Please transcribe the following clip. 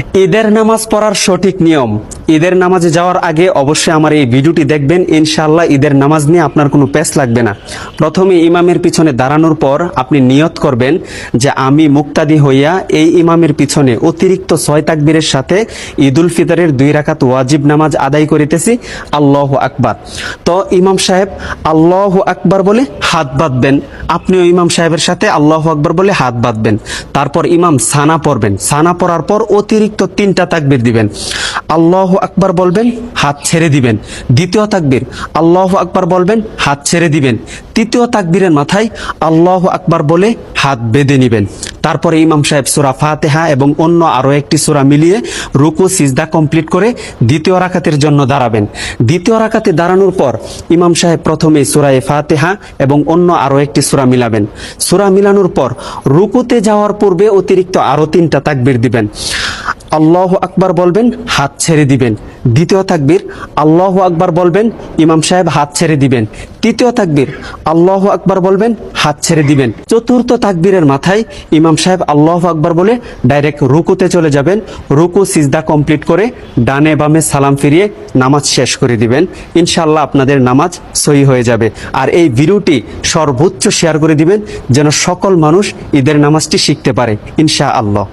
ঈদের নামাজ পড়ার সঠিক নিয়ম। ঈদের নামাজে যাওয়ার আগে অবশ্যই আমার এই ভিডিওটি দেখবেন, ইনশাআল্লাহ ঈদের নামাজ নিয়ে আপনার কোনো পেচ লাগবে না। প্রথমে ইমামের পিছনে দাঁড়ানোর পর আপনি নিয়ত করবেন যে আমি মুক্তাদি হইয়া এই ইমামের পিছনে অতিরিক্ত 6 তাকবীরের সাথে ঈদুল ফিতরের 2 রাকাত ওয়াজিব নামাজ আদায় করিতেছি, আল্লাহু আকবার। তো ইমাম সাহেব আল্লাহু আকবার বলে হাত বাঁধবেন, আপনিও ইমাম সাহেবের সাথে আল্লাহু আকবার বলে হাত বাঁধবেন। তারপর ইমাম সানা পড়বেন, সানা পড়ার পর অতিরিক্ত 3টা তাকবীর দিবেন। আল্লাহু আকবার বলবেন, হাত ছেড়ে দিবেন। দ্বিতীয় তাকবীর আল্লাহু আকবার বলবেন, হাত ছেড়ে দিবেন। তৃতীয় তাকবীরের মাথায় আল্লাহু আকবার বলে হাত বেঁধে নেবেন। তারপরে ইমাম সাহেব সূরা ফাতিহা এবং অন্য আরো একটি সূরা মিলিয়ে রুকু সিজদা কমপ্লিট করে দ্বিতীয় রাকাতের জন্য দাঁড়াবেন। দ্বিতীয় রাকাতে দাঁড়ানোর পর ইমাম সাহেব প্রথমে সূরা ফাতিহা এবং অন্য আরো একটি সূরা মিলাবেন। সূরা মিলানোর পর রুকুতে যাওয়ার পূর্বে অতিরিক্ত আরো 3টা তাকবীর দিবেন। আল্লাহু আকবার বলবেন, হাত ছেড়ে দিবেন। দ্বিতীয় তাকবীর আল্লাহু আকবার বলবেন, ইমাম সাহেব হাত ছেড়ে দিবেন। তৃতীয় তাকবীর আল্লাহু আকবার বলবেন, হাত ছেড়ে দিবেন। চতুর্থ তাকবীরের মাথায় ইমাম সাহেব আল্লাহু আকবার বলে ডাইরেক্ট রুকুতে চলে যাবেন। রুকু সিজদা কমপ্লিট করে ডানে বামে সালাম ফিরিয়ে নামাজ শেষ করে দিবেন। ইনশাআল্লাহ আপনাদের নামাজ সহি হয়ে যাবে। আর এই ভিডিওটি সর্বোচ্চ শেয়ার করে দিবেন যেন সকল মানুষ ঈদের নামাজটি শিখতে পারে, ইনশাআল্লাহ।